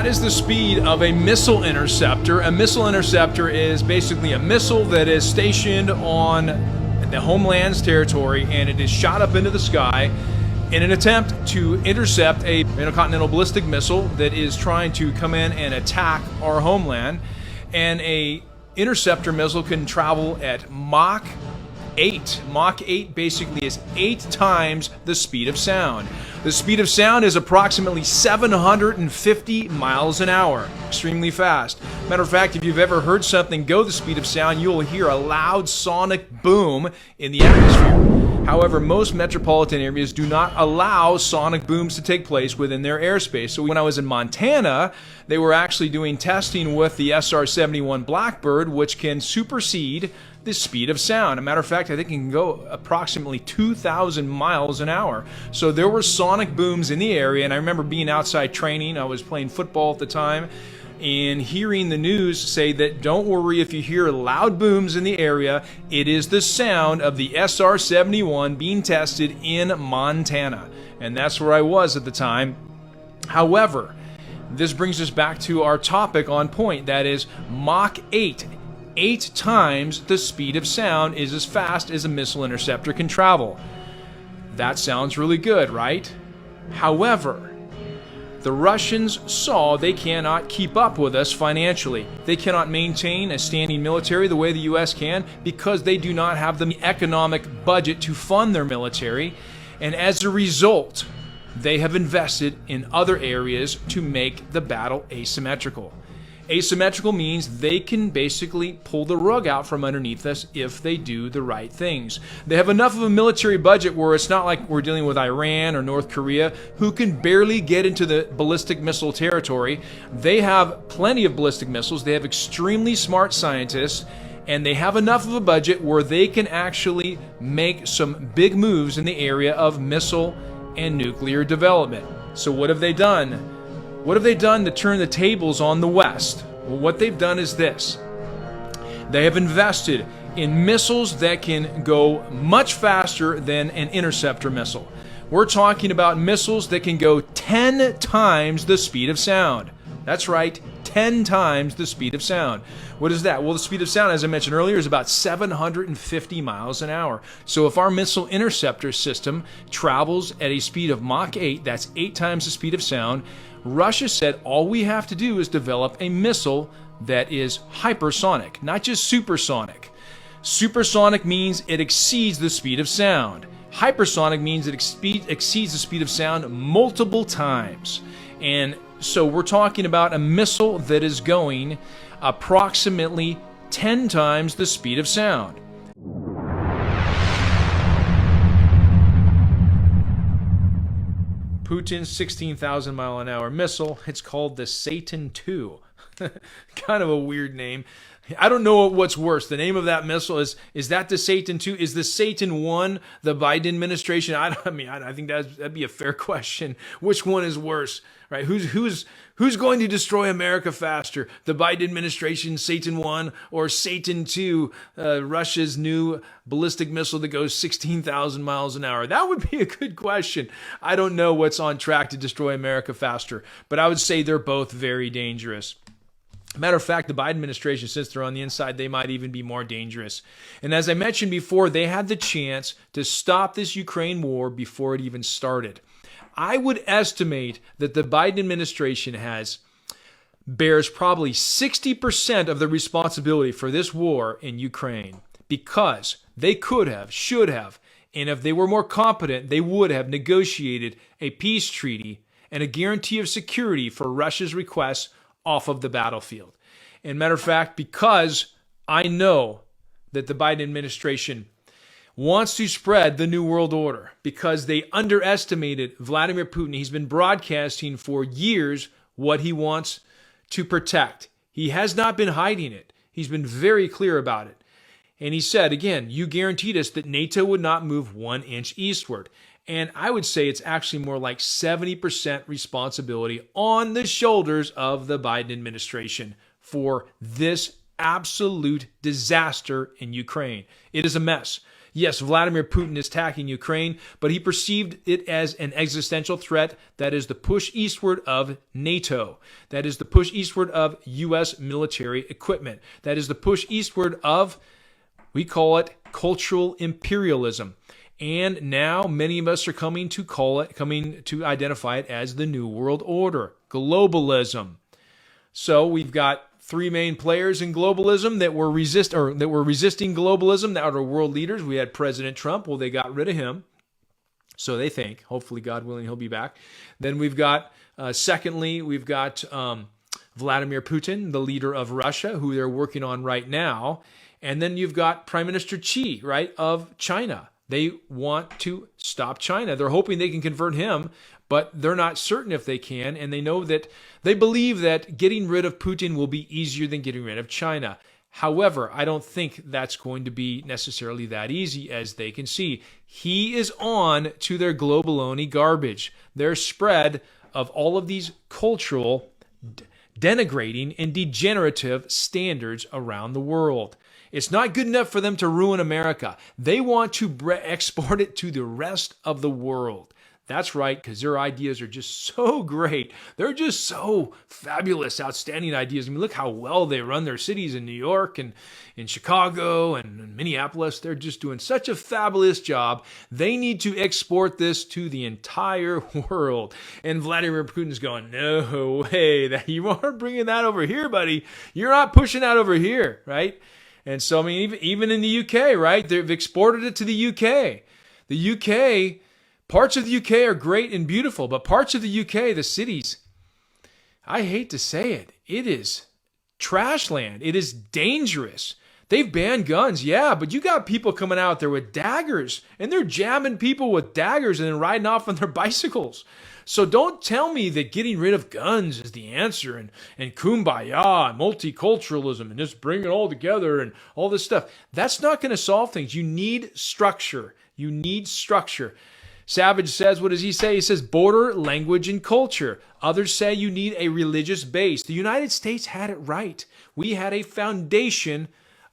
That is the speed of a missile interceptor. A missile interceptor is basically a missile that is stationed on the homeland's territory, and it is shot up into the sky in an attempt to intercept a intercontinental ballistic missile that is trying to come in and attack our homeland. And a interceptor missile can travel at Mach 8. Mach 8 basically is 8 times the speed of sound. The speed of sound is approximately 750 miles an hour. Extremely fast. Matter of fact, if you've ever heard something go the speed of sound, you will hear a loud sonic boom in the atmosphere. However, most metropolitan areas do not allow sonic booms to take place within their airspace. So when I was in Montana, they were actually doing testing with the SR-71 Blackbird, which can supersede the speed of sound. As a matter of fact, I think it can go approximately 2,000 miles an hour. So there were sonic booms in the area, and I remember being outside training. I was playing football at the time, and hearing the news say that don't worry if you hear loud booms in the area, it is the sound of the SR-71 being tested in Montana. And that's where I was at the time. However, this brings us back to our topic on point, that is Mach 8. 8 times the speed of sound is as fast as a missile interceptor can travel. That sounds really good, right? However, the Russians saw they cannot keep up with us financially. They cannot maintain a standing military the way the U.S. can because they do not have the economic budget to fund their military. And as a result, they have invested in other areas to make the battle asymmetrical. Asymmetrical means they can basically pull the rug out from underneath us if they do the right things. They have enough of a military budget where it's not like we're dealing with Iran or North Korea, who can barely get into the ballistic missile territory. They have plenty of ballistic missiles. They have extremely smart scientists, and they have enough of a budget where they can actually make some big moves in the area of missile and nuclear development. So what have they done? What have they done to turn the tables on the West? Well, what they've done is this. They have invested in missiles that can go much faster than an interceptor missile. We're talking about missiles that can go 10 times the speed of sound. That's right, 10 times the speed of sound. What is that? Well, the speed of sound, as I mentioned earlier, is about 750 miles an hour. So if our missile interceptor system travels at a speed of Mach 8, that's 8 times the speed of sound, Russia said all we have to do is develop a missile that is hypersonic, not just supersonic. Supersonic means it exceeds the speed of sound. Hypersonic means it exceeds the speed of sound multiple times. And so we're talking about a missile that is going approximately 10 times the speed of sound. Putin's 16,000 mile an hour missile, it's called the Satan II. Kind of a weird name. I don't know what's worse. The name of that missile is that the Satan II? Is the Satan I the Biden administration? I think that'd be a fair question. Which one is worse, right? Who's going to destroy America faster? The Biden administration, Satan I, or Satan II, Russia's new ballistic missile that goes 16,000 miles an hour? That would be a good question. I don't know what's on track to destroy America faster, but I would say they're both very dangerous. Matter of fact, the Biden administration, since they're on the inside, they might even be more dangerous. And as I mentioned before, they had the chance to stop this Ukraine war before it even started. I would estimate that the Biden administration bears probably 60% of the responsibility for this war in Ukraine, because they could have, should have, and if they were more competent, they would have negotiated a peace treaty and a guarantee of security for Russia's requests off of the battlefield. And matter of fact, because I know that the Biden administration wants to spread the New World Order, because they underestimated Vladimir Putin. He's been broadcasting for years what he wants to protect. He has not been hiding it. He's been very clear about it. And he said, again, you guaranteed us that NATO would not move 1 inch eastward. And I would say it's actually more like 70% responsibility on the shoulders of the Biden administration for this absolute disaster in Ukraine. It is a mess. Yes, Vladimir Putin is attacking Ukraine, but he perceived it as an existential threat. That is the push eastward of NATO. That is the push eastward of U.S. military equipment. That is the push eastward of, we call it, cultural imperialism. And now many of us are coming to identify it as the New World Order, globalism. So we've got three main players in globalism that were resisting globalism, that are world leaders. We had President Trump. Well, they got rid of him. So they think, hopefully, God willing, he'll be back. Then we've got, secondly, we've got Vladimir Putin, the leader of Russia, who they're working on right now. And then you've got Prime Minister Xi, right, of China. They want to stop China. They're hoping they can convert him, but they're not certain if they can. And they know that they believe that getting rid of Putin will be easier than getting rid of China. However, I don't think that's going to be necessarily that easy, as they can see. He is on to their globaloney garbage, their spread of all of these cultural denigrating and degenerative standards around the world. It's not good enough for them to ruin America. They want to export it to the rest of the world. That's right, because their ideas are just so great. They're just so fabulous, outstanding ideas. I mean, look how well they run their cities in New York and in Chicago and Minneapolis. They're just doing such a fabulous job. They need to export this to the entire world. And Vladimir Putin's going, no way, you aren't bringing that over here, buddy. You're not pushing that over here, right? And so, I mean, even in the UK, right, they've exported it to the UK. The UK, parts of the UK are great and beautiful, but parts of the UK, the cities, I hate to say it, it is trash land. It is dangerous. They've banned guns, yeah, but you got people coming out there with daggers, and they're jamming people with daggers and then riding off on their bicycles. So don't tell me that getting rid of guns is the answer and kumbaya and multiculturalism and just bring it all together and all this stuff. That's not going to solve things. You need structure. You need structure. Savage says, what does he say? He says border, language, and culture. Others say you need a religious base. The United States had it right. We had a foundation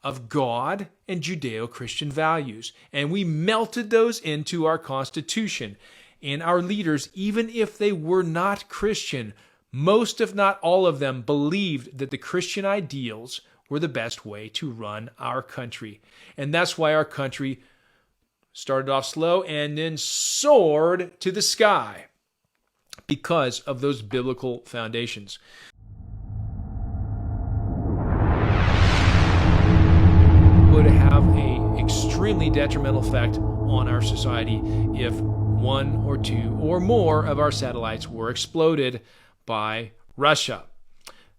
of God and Judeo-Christian values, and we melted those into our Constitution. And our leaders, even if they were not Christian, most if not all of them believed that the Christian ideals were the best way to run our country. And that's why our country started off slow and then soared to the sky, because of those biblical foundations. Would have an extremely detrimental effect on our society if one or two or more of our satellites were exploded by Russia.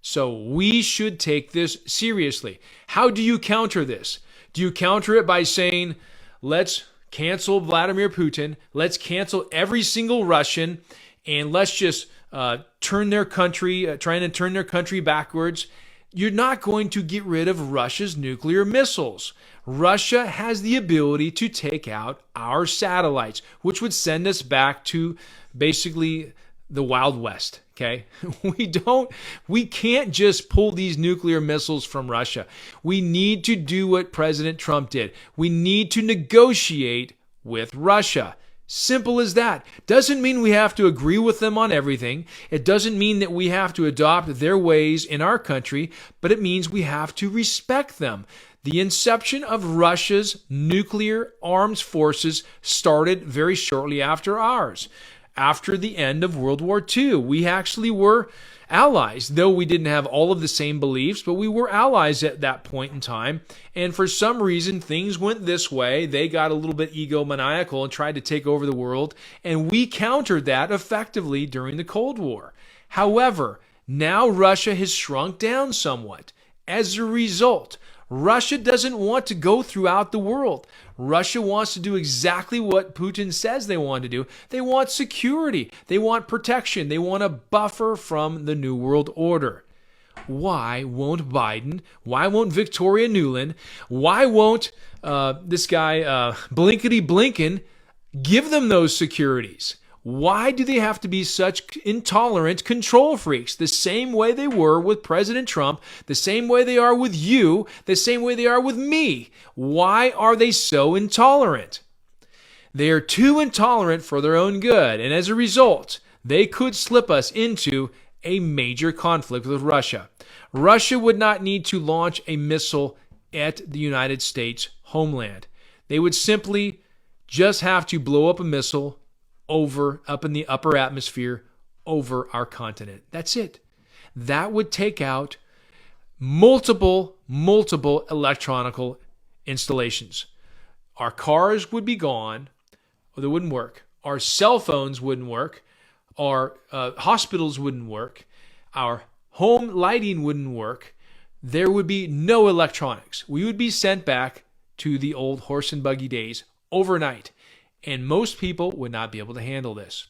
So we should take this seriously. How do you counter this? Do you counter it by saying, let's cancel Vladimir Putin, let's cancel every single Russian, and let's just trying to turn their country backwards? You're not going to get rid of Russia's nuclear missiles. Russia has the ability to take out our satellites, which would send us back to basically the Wild West. Okay? We can't just pull these nuclear missiles from Russia. We need to do what President Trump did. We need to negotiate with Russia. Simple as that. Doesn't mean we have to agree with them on everything. It doesn't mean that we have to adopt their ways in our country, but it means we have to respect them. The inception of Russia's nuclear arms forces started very shortly after ours. After the end of World War II, we actually were allies, though we didn't have all of the same beliefs, but we were allies at that point in time. And for some reason, things went this way. They got a little bit egomaniacal and tried to take over the world, and we countered that effectively during the Cold War. However, now Russia has shrunk down somewhat. As a result, Russia doesn't want to go throughout the world. Russia wants to do exactly what Putin says they want to do. They want security. They want protection. They want a buffer from the New World Order. Why won't Biden? Why won't Victoria Nuland? Why won't this guy Blinkety Blinken give them those securities? Why do they have to be such intolerant control freaks? The same way they were with President Trump, the same way they are with you, the same way they are with me. Why are they so intolerant? They are too intolerant for their own good, and as a result, they could slip us into a major conflict with Russia. Russia would not need to launch a missile at the United States homeland. They would simply just have to blow up a missile up in the upper atmosphere over our continent. That's it. That would take out multiple electronic installations. Our cars would be gone. They wouldn't work. Our cell phones wouldn't work. Our hospitals wouldn't work. Our home lighting wouldn't work. There would be no electronics. We would be sent back to the old horse and buggy days overnight. And most people would not be able to handle this.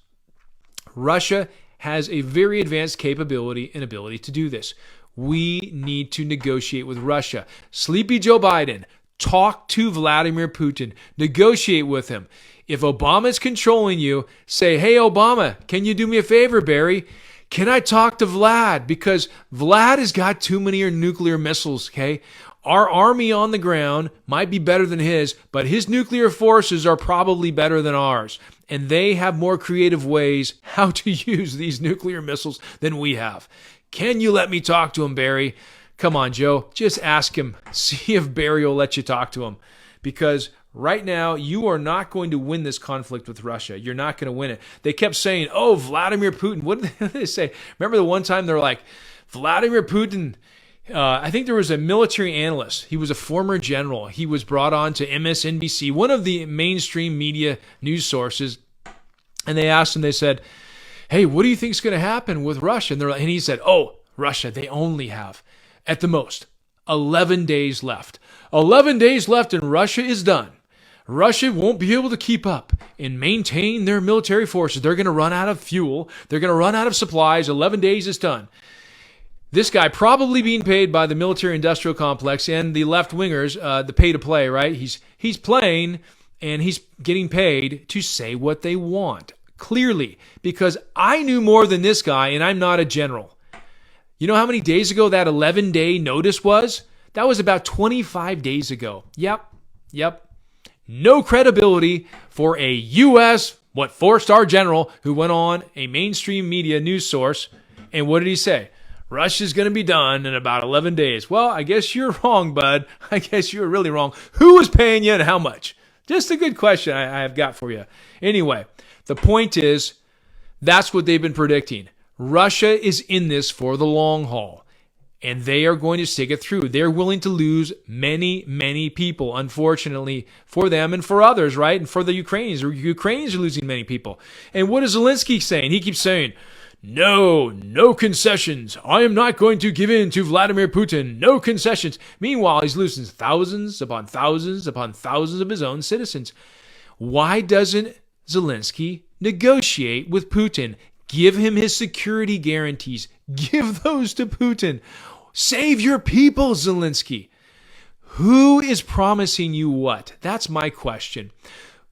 Russia has a very advanced capability and ability to do this. We need to negotiate with Russia. Sleepy Joe Biden, talk to Vladimir Putin. Negotiate with him. If Obama is controlling you, say, hey, Obama, can you do me a favor, Barry? Can I talk to Vlad? Because Vlad has got too many nuclear missiles, okay? Our army on the ground might be better than his, but his nuclear forces are probably better than ours. And they have more creative ways how to use these nuclear missiles than we have. Can you let me talk to him, Barry? Come on, Joe. Just ask him. See if Barry will let you talk to him. Because right now, you are not going to win this conflict with Russia. You're not going to win it. They kept saying, oh, Vladimir Putin. What did they say? Remember the one time they're like, Vladimir Putin. I think there was a military analyst. He was a former general. He was brought on to MSNBC, one of the mainstream media news sources. And they asked him, they said, hey, what do you think is going to happen with Russia? And he said, oh, Russia, they only have, at the most, 11 days left. 11 days left and Russia is done. Russia won't be able to keep up and maintain their military forces. They're going to run out of fuel. They're going to run out of supplies. 11 days is done. This guy probably being paid by the military-industrial complex and the left-wingers, the pay-to-play, right? He's playing and he's getting paid to say what they want, clearly, because I knew more than this guy and I'm not a general. You know how many days ago that 11-day notice was? That was about 25 days ago. Yep. No credibility for a U.S., four-star general who went on a mainstream media news source. And what did he say? Russia's going to be done in about 11 days. Well, I guess you're wrong, bud. I guess you're really wrong. Who is paying you and how much? Just a good question I have got for you. Anyway, the point is, that's what they've been predicting. Russia is in this for the long haul, and they are going to stick it through. They're willing to lose many people, unfortunately, for them and for others, right? And for the Ukrainians. The Ukrainians are losing many people. And what is Zelensky saying? He keeps saying, no concessions. I am not going to give in to Vladimir Putin. No concessions. Meanwhile, he's losing thousands upon thousands upon thousands of his own citizens. Why doesn't Zelensky negotiate with Putin? Give him his security guarantees. Give those to Putin. Save your people, Zelensky. Who is promising you what? That's my question.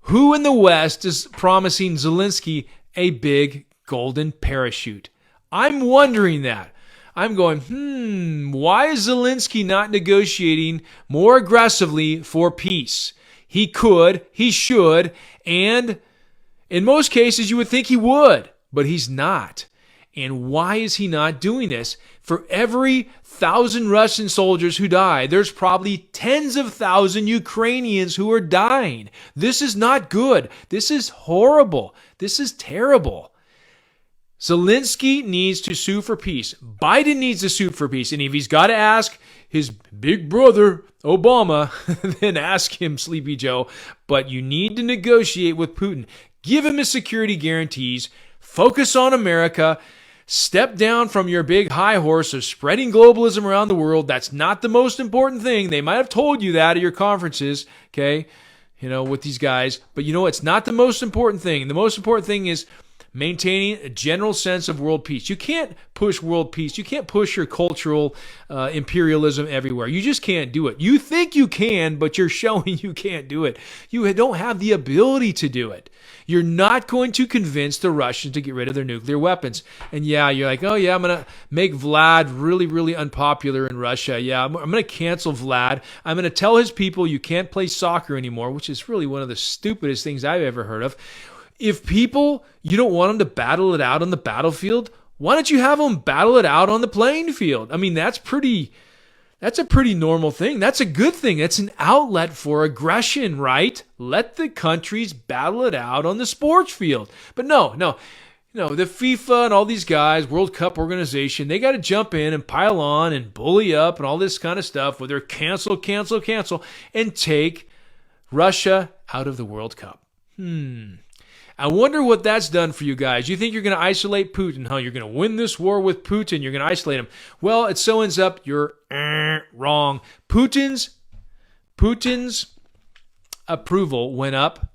Who in the West is promising Zelensky a big golden parachute? I'm wondering that. I'm going, why is Zelensky not negotiating more aggressively for peace? He could, he should, and in most cases you would think he would, but he's not. And why is he not doing this? For every 1,000 Russian soldiers who die, there's probably tens of thousands Ukrainians who are dying. This is not good. This is horrible. This is terrible. Zelensky needs to sue for peace. Biden needs to sue for peace. And if he's got to ask his big brother, Obama, then ask him, Sleepy Joe. But you need to negotiate with Putin. Give him his security guarantees. Focus on America. Step down from your big high horse of spreading globalism around the world. That's not the most important thing. They might have told you that at your conferences, okay, with these guys. But it's not the most important thing. The most important thing is maintaining a general sense of world peace. You can't push world peace. You can't push your cultural imperialism everywhere. You just can't do it. You think you can, but you're showing you can't do it. You don't have the ability to do it. You're not going to convince the Russians to get rid of their nuclear weapons. And yeah, you're like, oh yeah, I'm going to make Vlad really, really unpopular in Russia. Yeah, I'm going to cancel Vlad. I'm going to tell his people you can't play soccer anymore, which is really one of the stupidest things I've ever heard of. If people, you don't want them to battle it out on the battlefield, why don't you have them battle it out on the playing field? I mean, that's a pretty normal thing. That's a good thing. That's an outlet for aggression, right? Let the countries battle it out on the sports field. But no, the FIFA and all these guys, World Cup organization, they got to jump in and pile on and bully up and all this kind of stuff with their cancel, and take Russia out of the World Cup. I wonder what that's done for you guys. You think you're going to isolate Putin, huh? You're going to win this war with Putin. You're going to isolate him. Well, it so ends up you're wrong. Putin's approval went up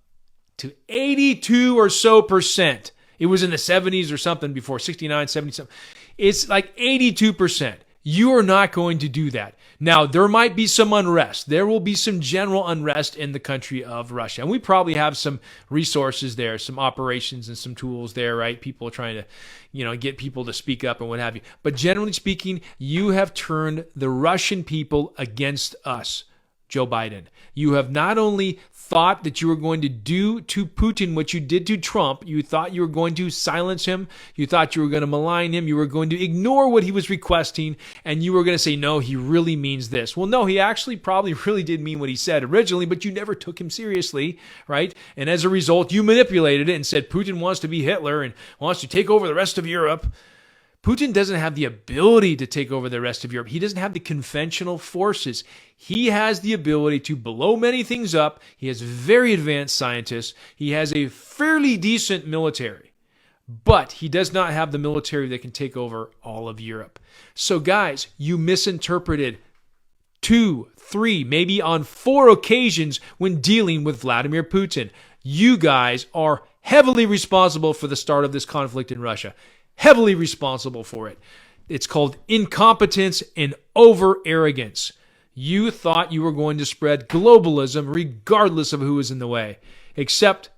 to 82 or so percent. It was in the 70s or something before, 69, 70 something. It's like 82%. You are not going to do that. Now, there might be some unrest. There will be some general unrest in the country of Russia. And we probably have some resources there, some operations and some tools there, right? People are trying to, get people to speak up and what have you. But generally speaking, you have turned the Russian people against us, Joe Biden. You have not only thought that you were going to do to Putin what you did to Trump, you thought you were going to silence him, you thought you were going to malign him, you were going to ignore what he was requesting, and you were going to say, no, he really means this. Well, no, he actually probably really did mean what he said originally, but you never took him seriously, right? And as a result, you manipulated it and said Putin wants to be Hitler and wants to take over the rest of Europe. Putin doesn't have the ability to take over the rest of Europe. He doesn't have the conventional forces. He has the ability to blow many things up. He has very advanced scientists. He has a fairly decent military. But he does not have the military that can take over all of Europe. So guys, you misinterpreted 2, 3, maybe on 4 occasions when dealing with Vladimir Putin. You guys are heavily responsible for the start of this conflict in Russia. Heavily responsible for it. It's called incompetence and over-arrogance. You thought you were going to spread globalism regardless of who was in the way. Except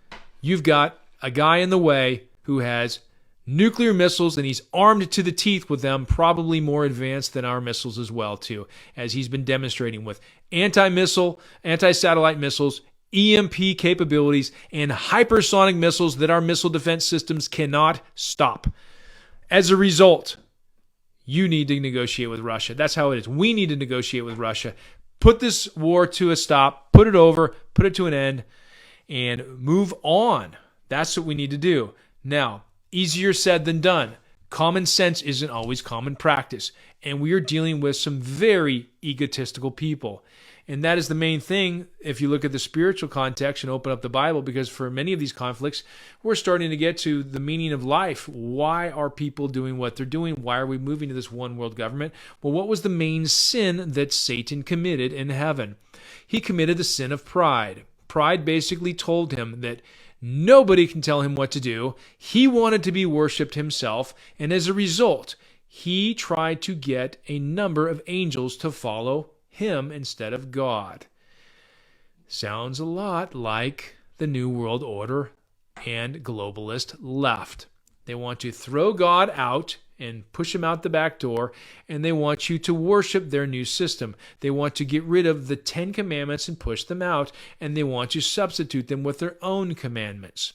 you've got a guy in the way who has nuclear missiles and he's armed to the teeth with them, probably more advanced than our missiles as well, too, as he's been demonstrating with anti-missile, anti-satellite missiles, EMP capabilities, and hypersonic missiles that our missile defense systems cannot stop. As a result, you need to negotiate with Russia. That's how it is. We need to negotiate with Russia. Put this war to a stop. Put it over. Put it to an end. And move on. That's what we need to do. Now, easier said than done. Common sense isn't always common practice. And we are dealing with some very egotistical people. And that is the main thing if you look at the spiritual context and open up the Bible, because for many of these conflicts, we're starting to get to the meaning of life. Why are people doing what they're doing? Why are we moving to this one world government? Well, what was the main sin that Satan committed in heaven? He committed the sin of pride. Pride basically told him that nobody can tell him what to do. He wanted to be worshipped himself, and as a result, he tried to get a number of angels to follow him instead of God. Sounds a lot like the New World Order and globalist left. They want to throw God out and push him out the back door, and they want you to worship their new system. They want to get rid of the 10 commandments and push them out, and they want to substitute them with their own commandments.